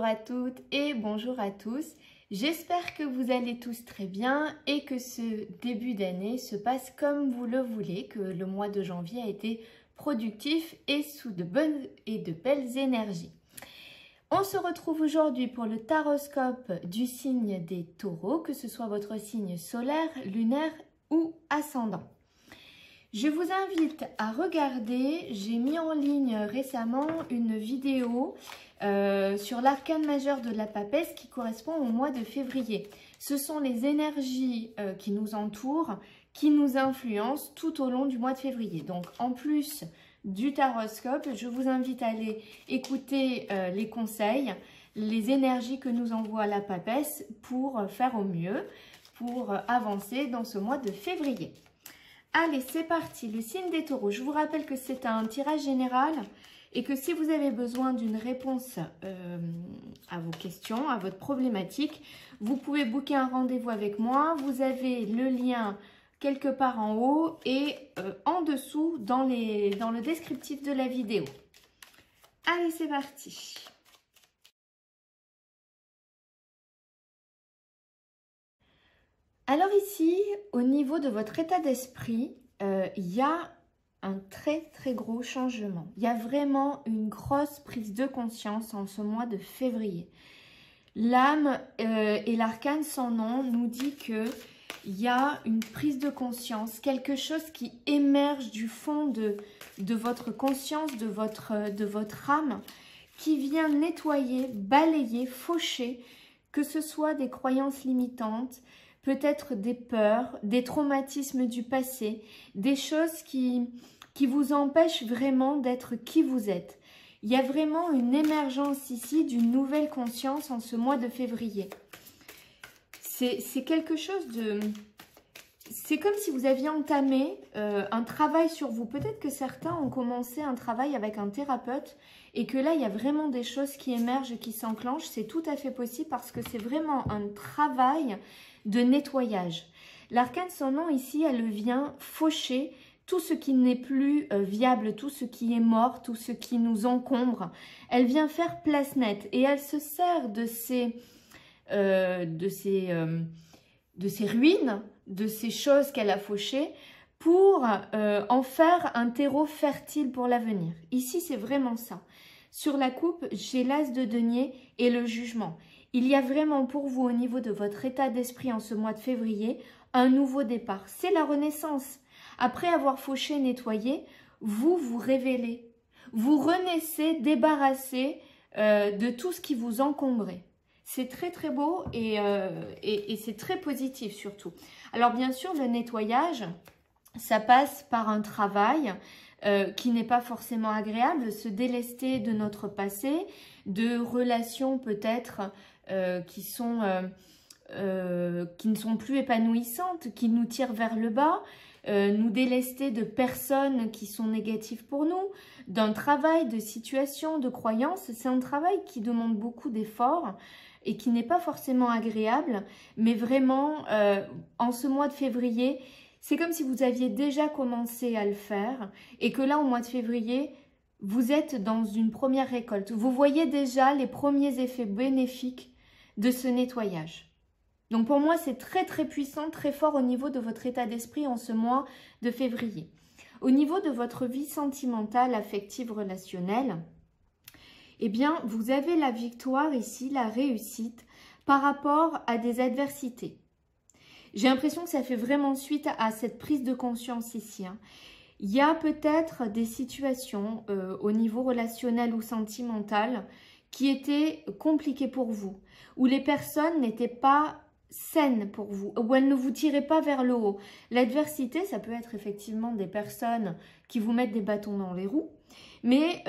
Bonjour à toutes et bonjour à tous. J'espère que vous allez tous très bien et que ce début d'année se passe comme vous le voulez, que le mois de janvier a été productif et sous de bonnes et de belles énergies. On se retrouve aujourd'hui pour le taroscope du signe des taureaux, que ce soit votre signe solaire, lunaire ou ascendant. Je vous invite à regarder, j'ai mis en ligne récemment une vidéo sur l'arcane majeur de la papesse qui correspond au mois de février. Ce sont les énergies qui nous entourent, qui nous influencent tout au long du mois de février. Donc en plus du taroscope, je vous invite à aller écouter les conseils, les énergies que nous envoie la papesse pour faire au mieux, pour avancer dans ce mois de février. Allez, c'est parti, le signe des taureaux. Je vous rappelle que c'est un tirage général et que si vous avez besoin d'une réponse à vos questions, à votre problématique, vous pouvez booker un rendez-vous avec moi. Vous avez le lien quelque part en haut et en dessous dans le descriptif de la vidéo. Allez, c'est parti. Alors ici, au niveau de votre état d'esprit, il y a un très gros changement. Il y a vraiment une grosse prise de conscience en ce mois de février. L'âme et l'arcane sans nom nous dit que il y a une prise de conscience, quelque chose qui émerge du fond de votre conscience, de votre âme, qui vient nettoyer, balayer, faucher, que ce soit des croyances limitantes, peut-être des peurs, des traumatismes du passé, des choses qui vous empêchent vraiment d'être qui vous êtes. Il y a vraiment une émergence ici d'une nouvelle conscience en ce mois de février. C'est quelque chose de... C'est comme si vous aviez entamé un travail sur vous. Peut-être que certains ont commencé un travail avec un thérapeute et que là, il y a vraiment des choses qui émergent et qui s'enclenchent. C'est tout à fait possible parce que c'est vraiment un travail de nettoyage. L'arcane sans nom ici, elle vient faucher tout ce qui n'est plus viable, tout ce qui est mort, tout ce qui nous encombre. Elle vient faire place nette et elle se sert de ces ruines, de ces choses qu'elle a fauchées pour en faire un terreau fertile pour l'avenir. Ici, c'est vraiment ça. Sur la coupe, j'ai l'as de denier et le jugement. Il y a vraiment pour vous, au niveau de votre état d'esprit en ce mois de février, un nouveau départ. C'est la renaissance. Après avoir fauché, nettoyé, vous vous révélez. Vous renaissez, débarrassé de tout ce qui vous encombrait. C'est très beau et c'est très positif surtout. Alors bien sûr, le nettoyage, ça passe par un travail qui n'est pas forcément agréable, se délester de notre passé, de relations peut-être qui ne sont plus épanouissantes, qui nous tirent vers le bas, nous délester de personnes qui sont négatives pour nous, d'un travail, de situations, de croyances. C'est un travail qui demande beaucoup d'efforts et qui n'est pas forcément agréable, mais vraiment, en ce mois de février, c'est comme si vous aviez déjà commencé à le faire et que là, au mois de février, vous êtes dans une première récolte. Vous voyez déjà les premiers effets bénéfiques de ce nettoyage. Donc pour moi, c'est très puissant, très fort au niveau de votre état d'esprit en ce mois de février. Au niveau de votre vie sentimentale, affective, relationnelle, eh bien, vous avez la victoire ici, la réussite par rapport à des adversités. J'ai l'impression que ça fait vraiment suite à cette prise de conscience ici. Il y a peut-être des situations au niveau relationnel ou sentimental qui étaient compliquées pour vous, où les personnes n'étaient pas saines pour vous, où elles ne vous tiraient pas vers le haut. L'adversité, ça peut être effectivement des personnes qui vous mettent des bâtons dans les roues, mais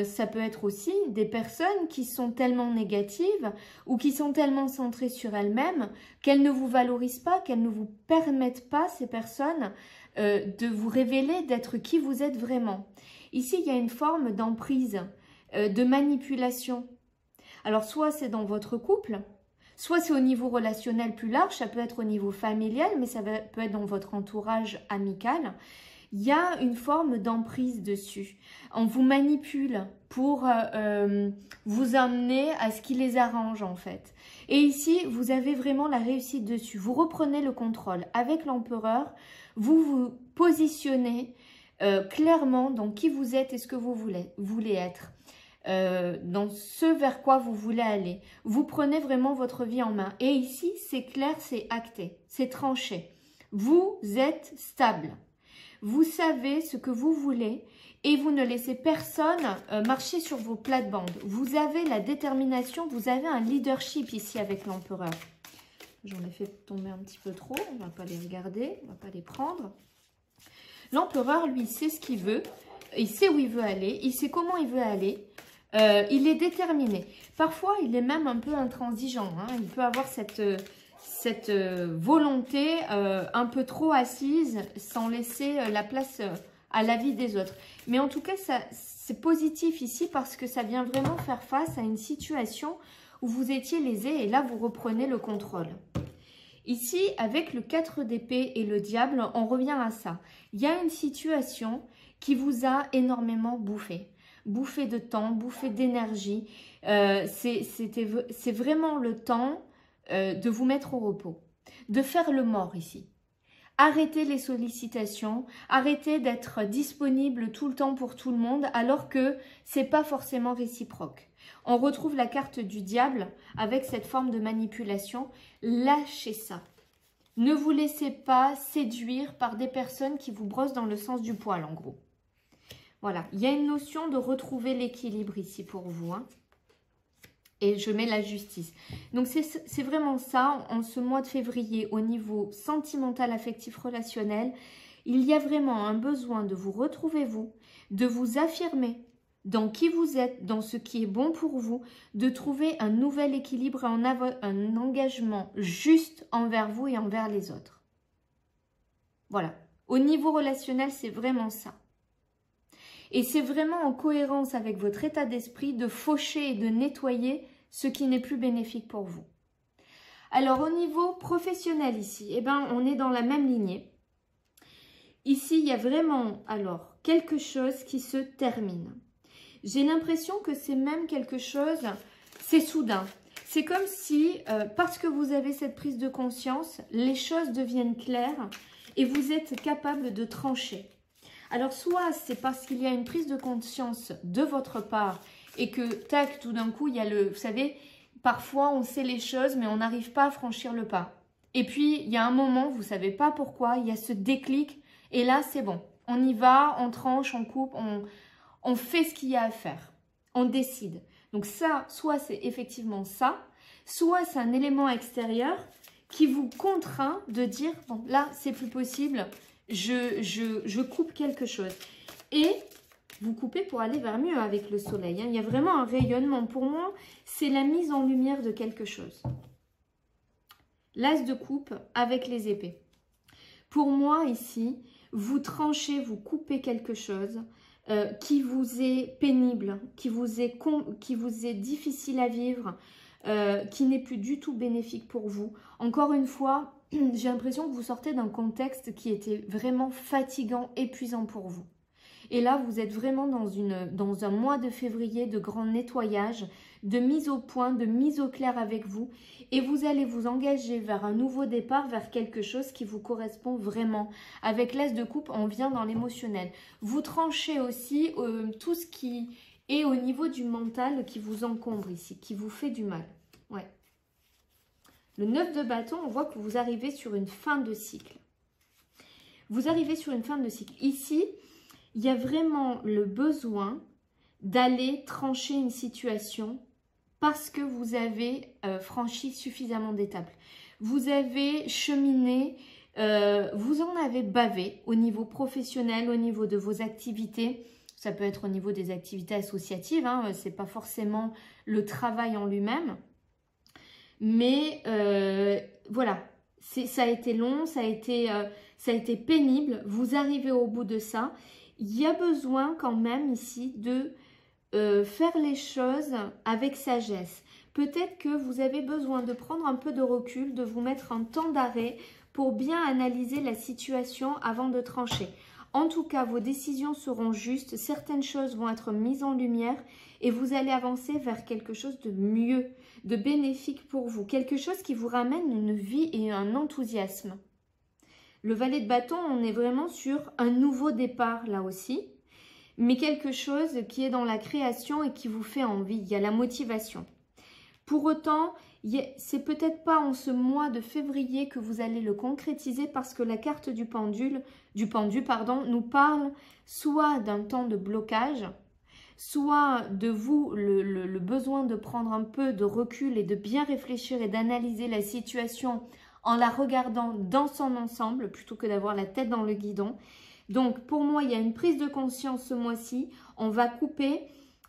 ça peut être aussi des personnes qui sont tellement négatives ou qui sont tellement centrées sur elles-mêmes qu'elles ne vous valorisent pas, qu'elles ne vous permettent pas, ces personnes, de vous révéler, d'être qui vous êtes vraiment. Ici, il y a une forme d'emprise, de manipulation. Alors, soit c'est dans votre couple, soit c'est au niveau relationnel plus large, ça peut être au niveau familial, mais ça peut être dans votre entourage amical. il y a une forme d'emprise dessus. On vous manipule pour vous amener à ce qui les arrange en fait. Et ici, vous avez vraiment la réussite dessus. Vous reprenez le contrôle. Avec l'empereur, vous vous positionnez clairement dans qui vous êtes et ce que vous voulez être. Dans ce vers quoi vous voulez aller. Vous prenez vraiment votre vie en main. Et ici, c'est clair, c'est acté, c'est tranché. Vous êtes stable. Vous savez ce que vous voulez et vous ne laissez personne marcher sur vos plates-bandes. Vous avez la détermination, vous avez un leadership ici avec l'empereur. J'en ai fait tomber un petit peu trop, on ne va pas les regarder, on ne va pas les prendre. L'empereur, lui, sait ce qu'il veut, il sait où il veut aller, il sait comment il veut aller. Il est déterminé. Parfois, il est même un peu intransigeant. Hein. Il peut avoir cette volonté un peu trop assise sans laisser la place à la vie des autres. Mais en tout cas, c'est positif ici parce que ça vient vraiment faire face à une situation où vous étiez lésé et là, vous reprenez le contrôle. Ici, avec le 4 d'épée et le diable, on revient à ça. Il y a une situation qui vous a énormément bouffé. Bouffé de temps, bouffé d'énergie. C'est vraiment le temps de vous mettre au repos, de faire le mort ici. Arrêtez les sollicitations, arrêtez d'être disponible tout le temps pour tout le monde alors que ce n'est pas forcément réciproque. On retrouve la carte du diable avec cette forme de manipulation. Lâchez ça. Ne vous laissez pas séduire par des personnes qui vous brossent dans le sens du poil en gros. Voilà, il y a une notion de retrouver l'équilibre ici pour vous. Hein. Et je mets la justice. Donc, c'est vraiment ça, en ce mois de février, au niveau sentimental, affectif, relationnel, il y a vraiment un besoin de vous retrouver vous, de vous affirmer dans qui vous êtes, dans ce qui est bon pour vous, de trouver un nouvel équilibre et un engagement juste envers vous et envers les autres. Voilà, au niveau relationnel, c'est vraiment ça. Et c'est vraiment en cohérence avec votre état d'esprit de faucher et de nettoyer ce qui n'est plus bénéfique pour vous. Alors au niveau professionnel ici, eh ben, on est dans la même lignée. Ici, il y a vraiment alors quelque chose qui se termine. J'ai l'impression que c'est même quelque chose, c'est soudain. C'est comme si, parce que vous avez cette prise de conscience, les choses deviennent claires et vous êtes capable de trancher. Alors, soit c'est parce qu'il y a une prise de conscience de votre part et que, tac, tout d'un coup, il y a le... Vous savez, parfois, on sait les choses, mais on n'arrive pas à franchir le pas. Et puis, il y a un moment, vous ne savez pas pourquoi, il y a ce déclic. Et là, c'est bon. On y va, on tranche, on coupe, on fait ce qu'il y a à faire. On décide. Donc ça, soit c'est effectivement ça, soit c'est un élément extérieur qui vous contraint de dire, bon, là, c'est plus possible, je coupe quelque chose. Et vous coupez pour aller vers mieux avec le soleil. Hein. Il y a vraiment un rayonnement. Pour moi, c'est la mise en lumière de quelque chose. L'as de coupe avec les épées. Pour moi, ici, vous tranchez, vous coupez quelque chose qui vous est pénible, qui vous est difficile à vivre, qui n'est plus du tout bénéfique pour vous. Encore une fois, j'ai l'impression que vous sortez d'un contexte qui était vraiment fatigant, épuisant pour vous. Et là, vous êtes vraiment dans un mois de février de grand nettoyage, de mise au point, de mise au clair avec vous. Et vous allez vous engager vers un nouveau départ, vers quelque chose qui vous correspond vraiment. Avec l'as de coupe, on vient dans l'émotionnel. Vous tranchez aussi tout ce qui est au niveau du mental qui vous encombre ici, qui vous fait du mal. Ouais. Le 9 de bâton, on voit que vous arrivez sur une fin de cycle. Vous arrivez sur une fin de cycle. Ici, il y a vraiment le besoin d'aller trancher une situation parce que vous avez franchi suffisamment d'étapes. Vous avez cheminé, vous en avez bavé au niveau professionnel, au niveau de vos activités. Ça peut être au niveau des activités associatives, hein, ce n'est pas forcément le travail en lui-même. Mais voilà, ça a été long, ça a été pénible. Vous arrivez au bout de ça. Il y a besoin quand même ici de faire les choses avec sagesse. Peut-être que vous avez besoin de prendre un peu de recul, de vous mettre un temps d'arrêt pour bien analyser la situation avant de trancher. En tout cas, vos décisions seront justes, certaines choses vont être mises en lumière et vous allez avancer vers quelque chose de mieux, de bénéfique pour vous. Quelque chose qui vous ramène une vie et un enthousiasme. Le valet de bâton, on est vraiment sur un nouveau départ là aussi, mais quelque chose qui est dans la création et qui vous fait envie. Il y a la motivation. Pour autant, c'est peut-être pas en ce mois de février que vous allez le concrétiser parce que la carte du pendu, nous parle soit d'un temps de blocage, soit de vous le besoin de prendre un peu de recul et de bien réfléchir et d'analyser la situation en la regardant dans son ensemble plutôt que d'avoir la tête dans le guidon. Donc pour moi, il y a une prise de conscience ce mois-ci. On va couper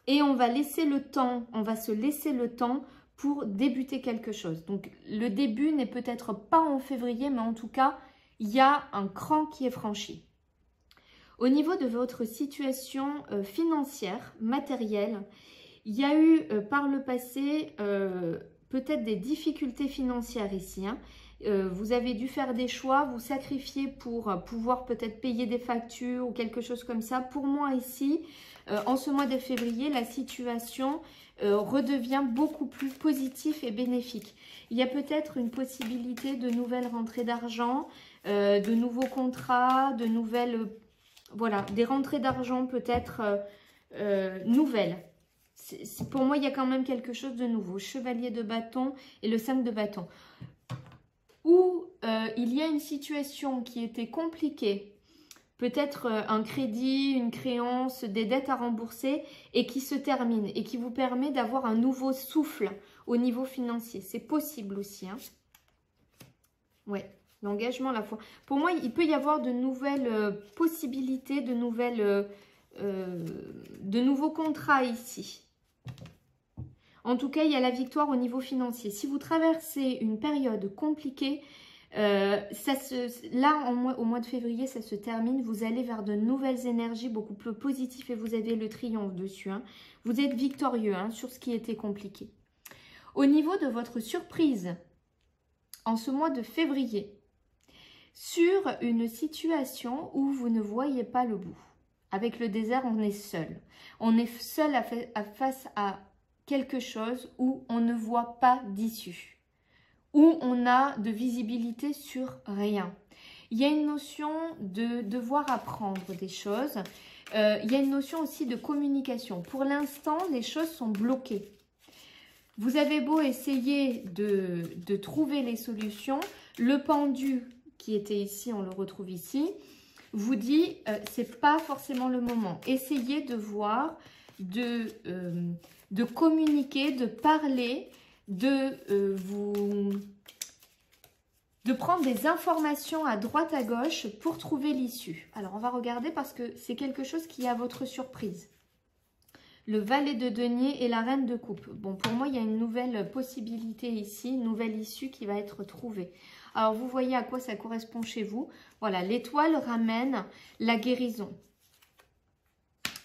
et on va laisser le temps, on va se laisser le temps pour débuter quelque chose. Donc le début n'est peut-être pas en février, mais en tout cas, il y a un cran qui est franchi. Au niveau de votre situation financière, matérielle, il y a eu par le passé peut-être des difficultés financières ici. Hein. Vous avez dû faire des choix, vous sacrifier pour pouvoir peut-être payer des factures ou quelque chose comme ça. Pour moi ici, en ce mois de février, la situation redevient beaucoup plus positive et bénéfique. Il y a peut-être une possibilité de nouvelles rentrées d'argent, de nouveaux contrats, de nouvelles... Voilà, des rentrées d'argent peut-être nouvelles. Pour moi, il y a quand même quelque chose de nouveau. Chevalier de bâton et le 5 de bâton. Où il y a une situation qui était compliquée, peut-être un crédit, une créance, des dettes à rembourser et qui se termine et qui vous permet d'avoir un nouveau souffle au niveau financier. C'est possible aussi. Hein. Ouais, l'engagement, la foi. Pour moi, il peut y avoir de nouvelles possibilités, de nouveaux contrats ici. En tout cas, il y a la victoire au niveau financier. Si vous traversez une période compliquée, au mois de février, ça se termine. Vous allez vers de nouvelles énergies beaucoup plus positives et vous avez le triomphe dessus. Hein. Vous êtes victorieux hein, sur ce qui était compliqué. Au niveau de votre surprise, en ce mois de février, sur une situation où vous ne voyez pas le bout. Avec le désert, on est seul. On est seul face à quelque chose où on ne voit pas d'issue, où on a de visibilité sur rien. Il y a une notion de devoir apprendre des choses. Il y a une notion aussi de communication. Pour l'instant, les choses sont bloquées. Vous avez beau essayer de trouver les solutions, le pendu qui était ici, on le retrouve ici, vous dit c'est pas forcément le moment. Essayez de voir, de communiquer, de parler, de prendre des informations à droite à gauche pour trouver l'issue. Alors on va regarder parce que c'est quelque chose qui est à votre surprise. Le valet de denier et la reine de coupe. Bon, pour moi, il y a une nouvelle possibilité ici, une nouvelle issue qui va être trouvée. Alors, vous voyez à quoi ça correspond chez vous. Voilà, l'étoile ramène la guérison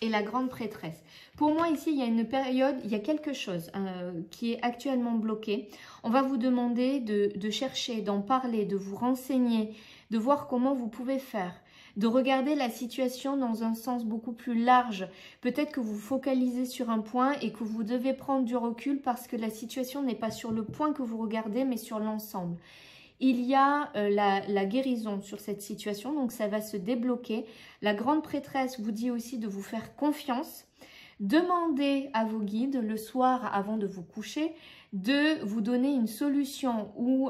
et la grande prêtresse. Pour moi, ici, il y a une période, il y a quelque chose qui est actuellement bloqué. On va vous demander de chercher, d'en parler, de vous renseigner, de voir comment vous pouvez faire, de regarder la situation dans un sens beaucoup plus large. Peut-être que vous focalisez sur un point et que vous devez prendre du recul parce que la situation n'est pas sur le point que vous regardez, mais sur l'ensemble. Il y a la guérison sur cette situation, donc ça va se débloquer. La grande prêtresse vous dit aussi de vous faire confiance. Demandez à vos guides le soir avant de vous coucher de vous donner une solution ou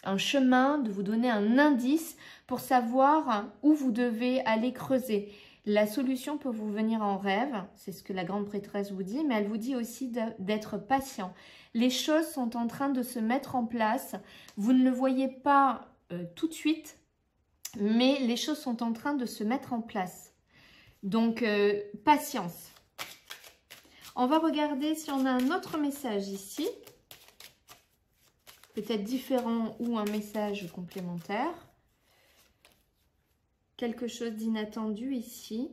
un chemin, de vous donner un indice pour savoir où vous devez aller creuser. La solution peut vous venir en rêve, c'est ce que la grande prêtresse vous dit, mais elle vous dit aussi d'être patient. Les choses sont en train de se mettre en place. Vous ne le voyez pas tout de suite, mais les choses sont en train de se mettre en place. Donc, patience. On va regarder si on a un autre message ici. Peut-être différent ou un message complémentaire. Quelque chose d'inattendu ici.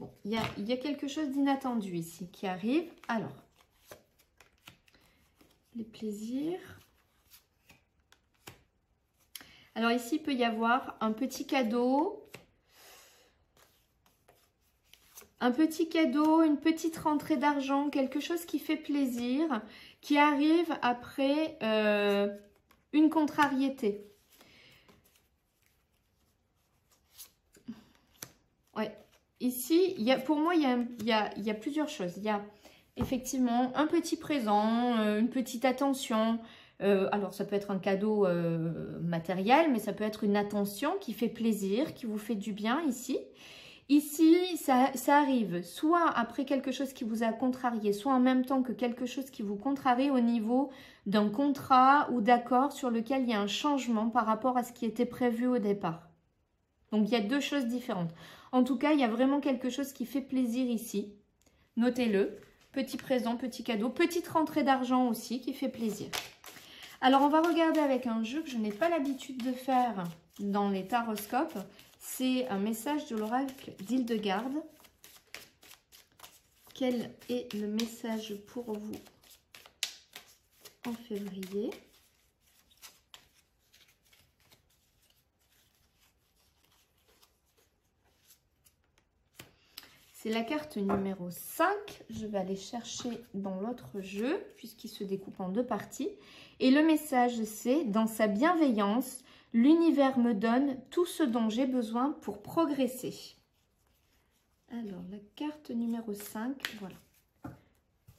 Bon, il y a quelque chose d'inattendu ici qui arrive. Alors, les plaisirs. Alors ici, il peut y avoir un petit cadeau. Un petit cadeau, une petite rentrée d'argent, quelque chose qui fait plaisir, qui arrive après une contrariété. Ouais. Ici, pour moi, il y a plusieurs choses. Il y a effectivement un petit présent, une petite attention. Alors, ça peut être un cadeau matériel, mais ça peut être une attention qui fait plaisir, qui vous fait du bien ici. Ici, ça arrive soit après quelque chose qui vous a contrarié, soit en même temps que quelque chose qui vous contrarie au niveau d'un contrat ou d'accord sur lequel il y a un changement par rapport à ce qui était prévu au départ. Donc, il y a deux choses différentes. En tout cas, il y a vraiment quelque chose qui fait plaisir ici. Notez-le. Petit présent, petit cadeau, petite rentrée d'argent aussi qui fait plaisir. Alors, on va regarder avec un jeu que je n'ai pas l'habitude de faire dans les taroscopes. C'est un message de l'oracle d'Hildegarde. Quel est le message pour vous en février ? C'est la carte numéro 5. Je vais aller chercher dans l'autre jeu, puisqu'il se découpe en deux parties. Et le message, c'est « Dans sa bienveillance, l'univers me donne tout ce dont j'ai besoin pour progresser. » Alors, la carte numéro 5, voilà.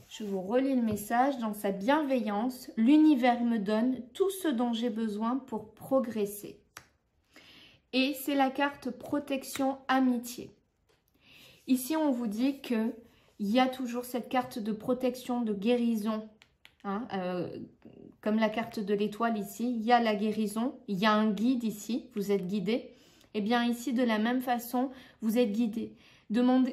Je vous relis le message. « Dans sa bienveillance, l'univers me donne tout ce dont j'ai besoin pour progresser. » Et c'est la carte protection amitié. Ici, on vous dit qu'il y a toujours cette carte de protection, de guérison. Hein, comme la carte de l'étoile ici, il y a la guérison, il y a un guide ici, vous êtes guidé. Et bien ici, de la même façon, vous êtes guidé.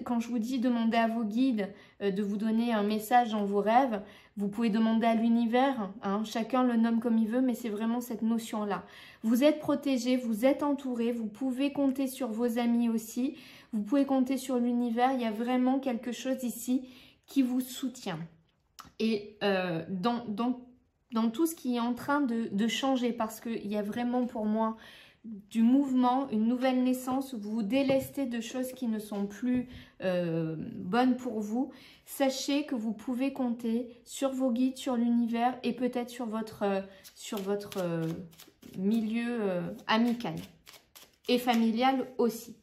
Quand je vous dis demander à vos guides de vous donner un message dans vos rêves, vous pouvez demander à l'univers, hein, chacun le nomme comme il veut, mais c'est vraiment cette notion-là. Vous êtes protégé, vous êtes entouré, vous pouvez compter sur vos amis aussi, vous pouvez compter sur l'univers, il y a vraiment quelque chose ici qui vous soutient. Et dans tout ce qui est en train de changer, parce qu'il y a vraiment pour moi du mouvement, une nouvelle naissance où vous vous délestez de choses qui ne sont plus bonnes pour vous, sachez que vous pouvez compter sur vos guides, sur l'univers et peut-être sur votre milieu amical et familial aussi.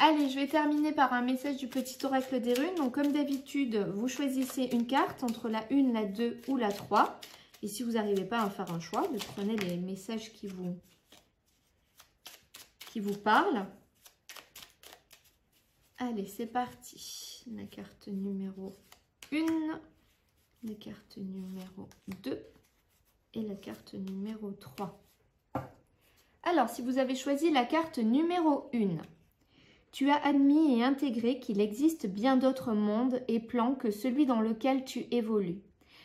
Allez, je vais terminer par un message du petit oracle des runes. Donc, comme d'habitude, vous choisissez une carte entre la 1, la 2 ou la 3. Et si vous n'arrivez pas à faire un choix, vous prenez les messages qui vous parlent. Allez, c'est parti. La carte numéro 1, la carte numéro 2 et la carte numéro 3. Alors, si vous avez choisi la carte numéro 1, tu as admis et intégré qu'il existe bien d'autres mondes et plans que celui dans lequel tu évolues.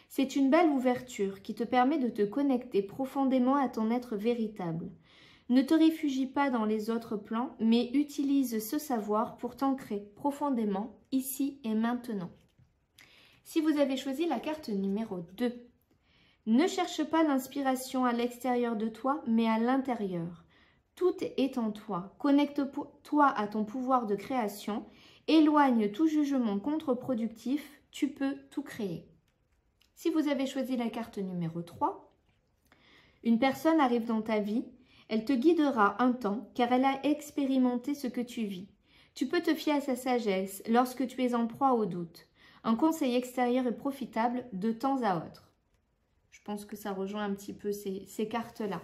C'est une belle ouverture qui te permet de te connecter profondément à ton être véritable. Ne te réfugie pas dans les autres plans, mais utilise ce savoir pour t'ancrer profondément, ici et maintenant. Si vous avez choisi la carte numéro 2, ne cherche pas l'inspiration à l'extérieur de toi, mais à l'intérieur. Tout est en toi. Connecte-toi à ton pouvoir de création. Éloigne tout jugement contre-productif. Tu peux tout créer. Si vous avez choisi la carte numéro 3, une personne arrive dans ta vie. Elle te guidera un temps car elle a expérimenté ce que tu vis. Tu peux te fier à sa sagesse lorsque tu es en proie au doute. Un conseil extérieur est profitable de temps à autre. Je pense que ça rejoint un petit peu ces cartes-là.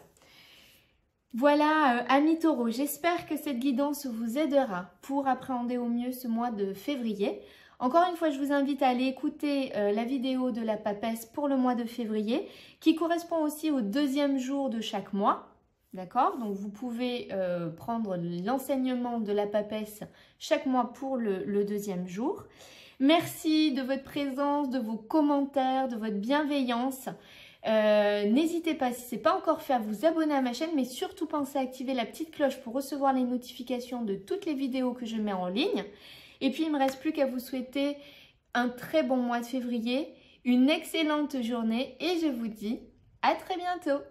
Voilà, amis taureaux, j'espère que cette guidance vous aidera pour appréhender au mieux ce mois de février. Encore une fois, je vous invite à aller écouter la vidéo de la papesse pour le mois de février, qui correspond aussi au 2e jour de chaque mois. D'accord? Donc, vous pouvez prendre l'enseignement de la papesse chaque mois pour le 2e jour. Merci de votre présence, de vos commentaires, de votre bienveillance. N'hésitez pas, si ce n'est pas encore fait, à vous abonner à ma chaîne, mais surtout pensez à activer la petite cloche pour recevoir les notifications de toutes les vidéos que je mets en ligne. Et puis, il ne me reste plus qu'à vous souhaiter un très bon mois de février, une excellente journée et je vous dis à très bientôt.